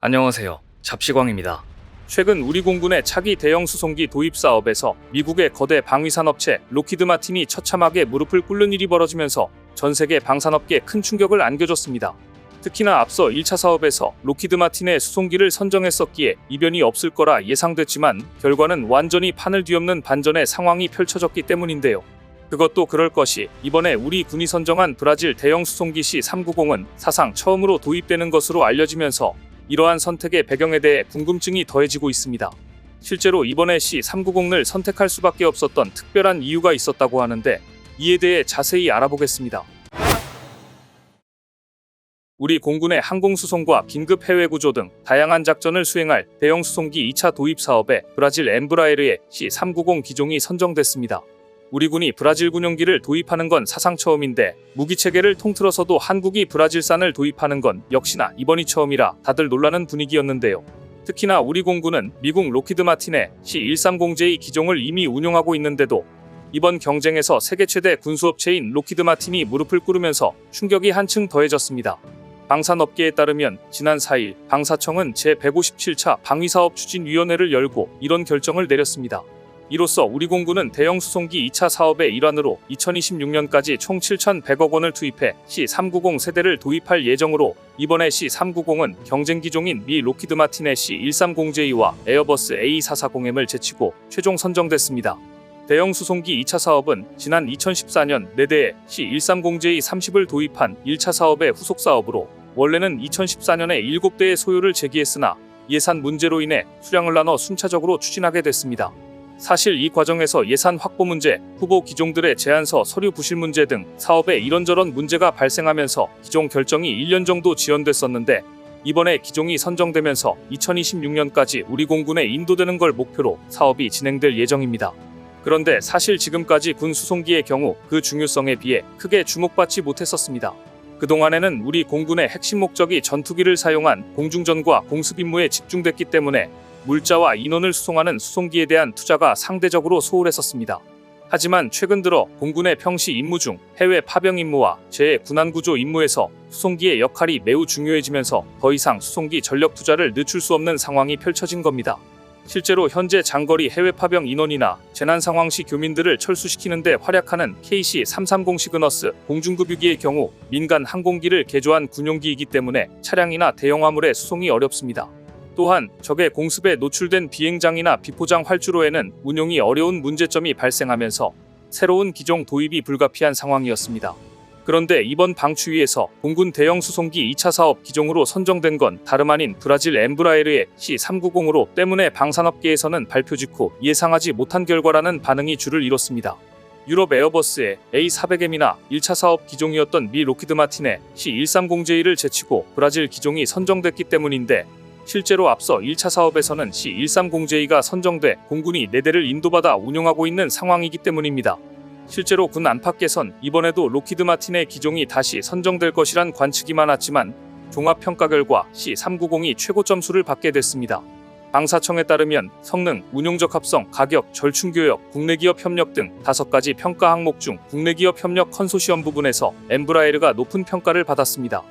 안녕하세요. 잡시광입니다. 최근 우리 공군의 차기 대형 수송기 도입 사업에서 미국의 거대 방위산업체 로키드 마틴이 처참하게 무릎을 꿇는 일이 벌어지면서 전 세계 방산업계에 큰 충격을 안겨줬습니다. 특히나 앞서 1차 사업에서 로키드 마틴의 수송기를 선정했었기에 이변이 없을 거라 예상됐지만 결과는 완전히 판을 뒤엎는 반전의 상황이 펼쳐졌기 때문인데요. 그것도 그럴 것이 이번에 우리 군이 선정한 브라질 대형 수송기 C390은 사상 처음으로 도입되는 것으로 알려지면서 이러한 선택의 배경에 대해 궁금증이 더해지고 있습니다. 실제로 이번에 C390을 선택할 수밖에 없었던 특별한 이유가 있었다고 하는데 이에 대해 자세히 알아보겠습니다. 우리 공군의 항공수송과 긴급 해외 구조 등 다양한 작전을 수행할 대형 수송기 2차 도입 사업에 브라질 엠브라에르의 C390 기종이 선정됐습니다. 우리 군이 브라질 군용기를 도입하는 건 사상 처음인데 무기체계를 통틀어서도 한국이 브라질산을 도입하는 건 역시나 이번이 처음이라 다들 놀라는 분위기였는데요. 특히나 우리 공군은 미국 로키드 마틴의 C130J 기종을 이미 운용하고 있는데도 이번 경쟁에서 세계 최대 군수업체인 로키드 마틴이 무릎을 꿇으면서 충격이 한층 더해졌습니다. 방산업계에 따르면 지난 4일 방사청은 제157차 방위사업추진위원회를 열고 이런 결정을 내렸습니다. 이로써 우리 공군은 대형 수송기 2차 사업의 일환으로 2026년까지 총 7,100억 원을 투입해 C390 세대를 도입할 예정으로 이번에 C390은 경쟁 기종인 미 로키드 마틴의 C130J와 에어버스 A440M을 제치고 최종 선정됐습니다. 대형 수송기 2차 사업은 지난 2014년 4대의 C130J 30을 도입한 1차 사업의 후속 사업으로 원래는 2014년에 7대의 소요를 제기했으나 예산 문제로 인해 수량을 나눠 순차적으로 추진하게 됐습니다. 사실 이 과정에서 예산 확보 문제, 후보 기종들의 제안서 서류 부실 문제 등 사업에 이런저런 문제가 발생하면서 기종 결정이 1년 정도 지연됐었는데 이번에 기종이 선정되면서 2026년까지 우리 공군에 인도되는 걸 목표로 사업이 진행될 예정입니다. 그런데 사실 지금까지 군 수송기의 경우 그 중요성에 비해 크게 주목받지 못했었습니다. 그동안에는 우리 공군의 핵심 목적이 전투기를 사용한 공중전과 공습 임무에 집중됐기 때문에 물자와 인원을 수송하는 수송기에 대한 투자가 상대적으로 소홀했었습니다. 하지만 최근 들어 공군의 평시 임무 중 해외 파병 임무와 제 군안구조 임무에서 수송기의 역할이 매우 중요해지면서 더 이상 수송기 전력 투자를 늦출 수 없는 상황이 펼쳐진 겁니다. 실제로 현재 장거리 해외 파병 인원이나 재난 상황 시 교민들을 철수시키는 데 활약하는 KC-330 시그너스 공중급유기의 경우 민간 항공기를 개조한 군용기이기 때문에 차량이나 대형 화물의 수송이 어렵습니다. 또한 적의 공습에 노출된 비행장이나 비포장 활주로에는 운용이 어려운 문제점이 발생하면서 새로운 기종 도입이 불가피한 상황이었습니다. 그런데 이번 방추위에서 공군 대형 수송기 2차 사업 기종으로 선정된 건 다름 아닌 브라질 엠브라에르의 C390으로 때문에 방산업계에서는 발표 직후 예상하지 못한 결과라는 반응이 줄을 이뤘습니다. 유럽 에어버스의 A400M이나 1차 사업 기종이었던 미 로키드 마틴의 C130J를 제치고 브라질 기종이 선정됐기 때문인데 실제로 앞서 1차 사업에서는 C130J가 선정돼 공군이 4대를 인도받아 운용하고 있는 상황이기 때문입니다. 실제로 군 안팎에선 이번에도 로키드 마틴의 기종이 다시 선정될 것이란 관측이 많았지만 종합평가 결과 C390이 최고 점수를 받게 됐습니다. 방사청에 따르면 성능, 운용적 합성, 가격, 절충교역, 국내기업 협력 등 5가지 평가 항목 중 국내기업 협력 컨소시엄 부분에서 엠브라에르가 높은 평가를 받았습니다.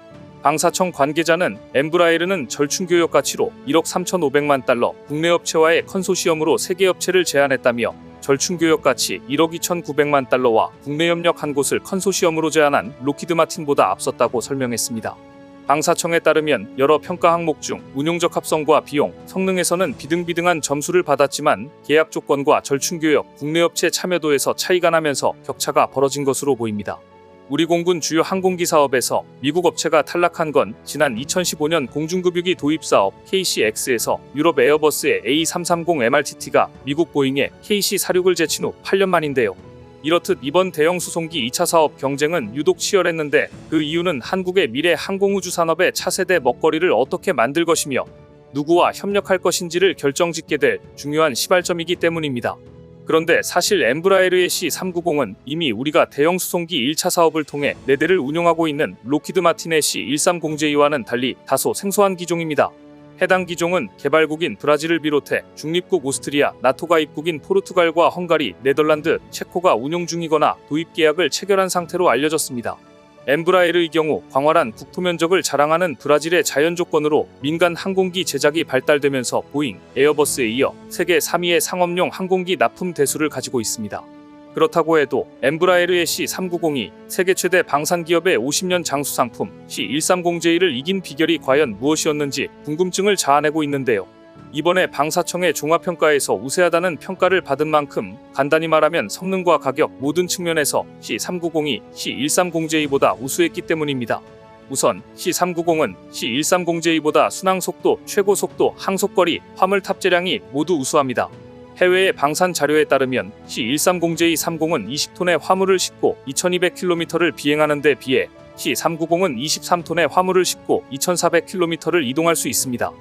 방사청 관계자는 엠브라에르는 절충교역 가치로 1억 3,500만 달러, 국내 업체와의 컨소시엄으로 3개 업체를 제안했다며 절충교역 가치 1억 2,900만 달러와 국내 협력 한 곳을 컨소시엄으로 제안한 로키드 마틴보다 앞섰다고 설명했습니다. 방사청에 따르면 여러 평가 항목 중 운용적 합성과 비용, 성능에서는 비등비등한 점수를 받았지만 계약 조건과 절충교역, 국내 업체 참여도에서 차이가 나면서 격차가 벌어진 것으로 보입니다. 우리 공군 주요 항공기 사업에서 미국 업체가 탈락한 건 지난 2015년 공중급유기 도입 사업 KCX에서 유럽 에어버스의 A330 MRTT가 미국 보잉의 KC46을 제친 후 8년 만인데요. 이렇듯 이번 대형 수송기 2차 사업 경쟁은 유독 치열했는데 그 이유는 한국의 미래 항공우주 산업의 차세대 먹거리를 어떻게 만들 것이며 누구와 협력할 것인지를 결정짓게 될 중요한 시발점이기 때문입니다. 그런데 사실 엠브라에르의 C390은 이미 우리가 대형 수송기 1차 사업을 통해 4대를 운용하고 있는 로키드 마틴의 C130J와는 달리 다소 생소한 기종입니다. 해당 기종은 개발국인 브라질을 비롯해 중립국 오스트리아, 나토 가입국인 포르투갈과 헝가리, 네덜란드, 체코가 운용 중이거나 도입 계약을 체결한 상태로 알려졌습니다. 엠브라에르의 경우 광활한 국토 면적을 자랑하는 브라질의 자연 조건으로 민간 항공기 제작이 발달되면서 보잉, 에어버스에 이어 세계 3위의 상업용 항공기 납품 대수를 가지고 있습니다. 그렇다고 해도 엠브라에르의 C390이 세계 최대 방산 기업의 50년 장수 상품 C130J를 이긴 비결이 과연 무엇이었는지 궁금증을 자아내고 있는데요. 이번에 방사청의 종합평가에서 우세하다는 평가를 받은 만큼 간단히 말하면 성능과 가격 모든 측면에서 C390이 C130J보다 우수했기 때문입니다. 우선 C390은 C130J보다 순항 속도, 최고 속도, 항속거리, 화물 탑재량이 모두 우수합니다. 해외의 방산 자료에 따르면 C130J30은 20톤의 화물을 싣고 2200km를 비행하는 데 비해 C390은 23톤의 화물을 싣고 2400km를 이동할 수 있습니다.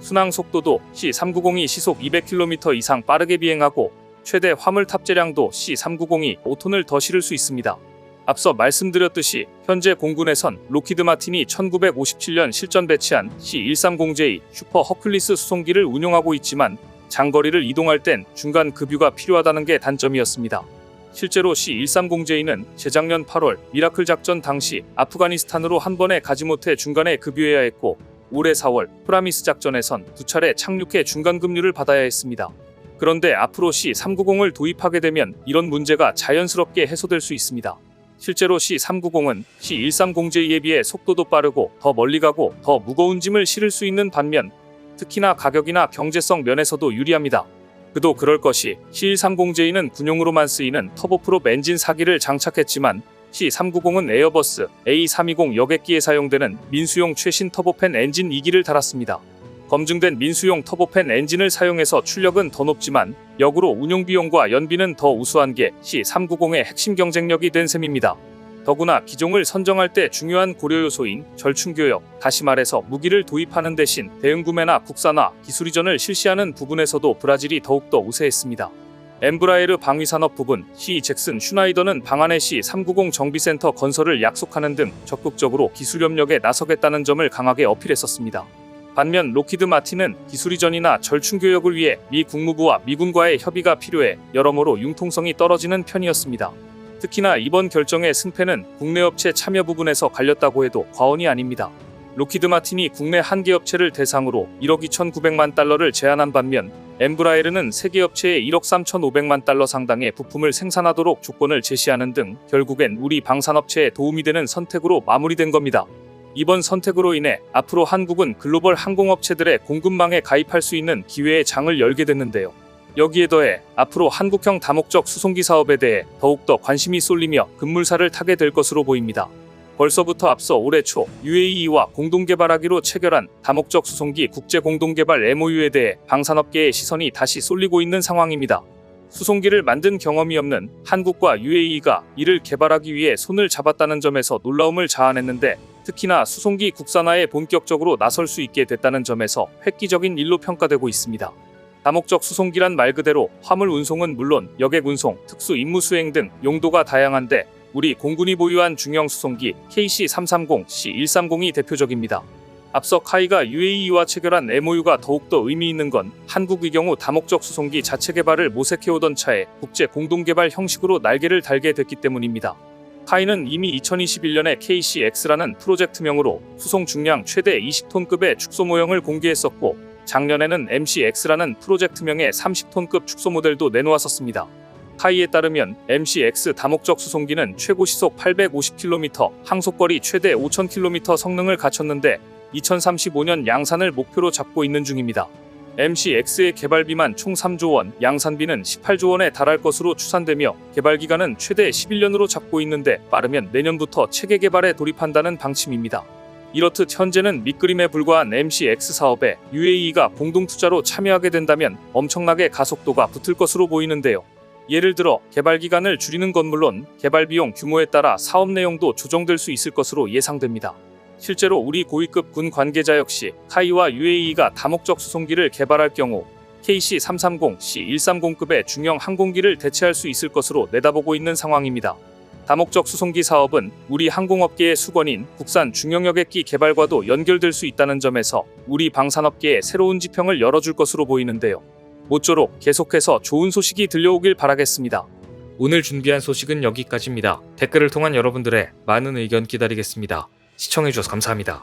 순항 속도도 C390이 시속 200km 이상 빠르게 비행하고 최대 화물 탑재량도 C390이 5톤을 더 실을 수 있습니다. 앞서 말씀드렸듯이 현재 공군에선 로키드 마틴이 1957년 실전 배치한 C130J 슈퍼 허큘리스 수송기를 운용하고 있지만 장거리를 이동할 땐 중간 급유가 필요하다는 게 단점이었습니다. 실제로 C130J는 재작년 8월 미라클 작전 당시 아프가니스탄으로 한 번에 가지 못해 중간에 급유해야 했고 올해 4월 프라미스 작전에선 2차례 착륙해 중간 급유를 받아야 했습니다. 그런데 앞으로 C390을 도입하게 되면 이런 문제가 자연스럽게 해소될 수 있습니다. 실제로 C390은 C130J에 비해 속도도 빠르고 더 멀리 가고 더 무거운 짐을 실을 수 있는 반면 특히나 가격이나 경제성 면에서도 유리합니다. 그도 그럴 것이 C130J는 군용으로만 쓰이는 터보프롭 엔진 4기를 장착했지만 C390은 에어버스 A320 여객기에 사용되는 민수용 최신 터보팬 엔진 2기를 달았습니다. 검증된 민수용 터보팬 엔진을 사용해서 출력은 더 높지만 역으로 운용비용과 연비는 더 우수한 게 C390의 핵심 경쟁력이 된 셈입니다. 더구나 기종을 선정할 때 중요한 고려 요소인 절충교역, 다시 말해서 무기를 도입하는 대신 대응구매나 국산화, 기술 이전을 실시하는 부분에서도 브라질이 더욱더 우세했습니다. 엠브라에르 방위산업 부분 잭슨 슈나이더는 방한의 C390 정비센터 건설을 약속하는 등 적극적으로 기술 협력에 나서겠다는 점을 강하게 어필했었습니다. 반면 로키드 마틴은 기술 이전이나 절충교역을 위해 미 국무부와 미군과의 협의가 필요해 여러모로 융통성이 떨어지는 편이었습니다. 특히나 이번 결정의 승패는 국내 업체 참여 부분에서 갈렸다고 해도 과언이 아닙니다. 로키드 마틴이 국내 한 개 업체를 대상으로 1억 2,900만 달러를 제안한 반면 엠브라에르는 세계 업체에 1억 3,500만 달러 상당의 부품을 생산하도록 조건을 제시하는 등 결국엔 우리 방산업체에 도움이 되는 선택으로 마무리된 겁니다. 이번 선택으로 인해 앞으로 한국은 글로벌 항공업체들의 공급망에 가입할 수 있는 기회의 장을 열게 됐는데요. 여기에 더해 앞으로 한국형 다목적 수송기 사업에 대해 더욱더 관심이 쏠리며 급물살을 타게 될 것으로 보입니다. 벌써부터 앞서 올해 초 UAE와 공동개발하기로 체결한 다목적 수송기 국제공동개발 MOU에 대해 방산업계의 시선이 다시 쏠리고 있는 상황입니다. 수송기를 만든 경험이 없는 한국과 UAE가 이를 개발하기 위해 손을 잡았다는 점에서 놀라움을 자아냈는데 특히나 수송기 국산화에 본격적으로 나설 수 있게 됐다는 점에서 획기적인 일로 평가되고 있습니다. 다목적 수송기란 말 그대로 화물 운송은 물론 여객 운송, 특수 임무 수행 등 용도가 다양한데 우리 공군이 보유한 중형 수송기 KC330, C130이 대표적입니다. 앞서 카이가 UAE와 체결한 MOU가 더욱더 의미 있는 건 한국의 경우 다목적 수송기 자체 개발을 모색해오던 차에 국제 공동개발 형식으로 날개를 달게 됐기 때문입니다. 카이는 이미 2021년에 KCX라는 프로젝트명으로 수송 중량 최대 20톤급의 축소 모형을 공개했었고 작년에는 MCX라는 프로젝트명의 30톤급 축소 모델도 내놓았었습니다. 카이에 따르면 MCX 다목적 수송기는 최고 시속 850km, 항속거리 최대 5000km 성능을 갖췄는데 2035년 양산을 목표로 잡고 있는 중입니다. MCX의 개발비만 총 3조 원, 양산비는 18조 원에 달할 것으로 추산되며 개발기간은 최대 11년으로 잡고 있는데 빠르면 내년부터 체계 개발에 돌입한다는 방침입니다. 이렇듯 현재는 밑그림에 불과한 MCX 사업에 UAE가 공동투자로 참여하게 된다면 엄청나게 가속도가 붙을 것으로 보이는데요. 예를 들어 개발 기간을 줄이는 건 물론 개발 비용 규모에 따라 사업 내용도 조정될 수 있을 것으로 예상됩니다. 실제로 우리 고위급 군 관계자 역시 카이와 UAE가 다목적 수송기를 개발할 경우 KC330, C130급의 중형 항공기를 대체할 수 있을 것으로 내다보고 있는 상황입니다. 다목적 수송기 사업은 우리 항공업계의 수건인 국산 중형 여객기 개발과도 연결될 수 있다는 점에서 우리 방산업계에 새로운 지평을 열어줄 것으로 보이는데요. 모쪼록 계속해서 좋은 소식이 들려오길 바라겠습니다. 오늘 준비한 소식은 여기까지입니다. 댓글을 통한 여러분들의 많은 의견 기다리겠습니다. 시청해주셔서 감사합니다.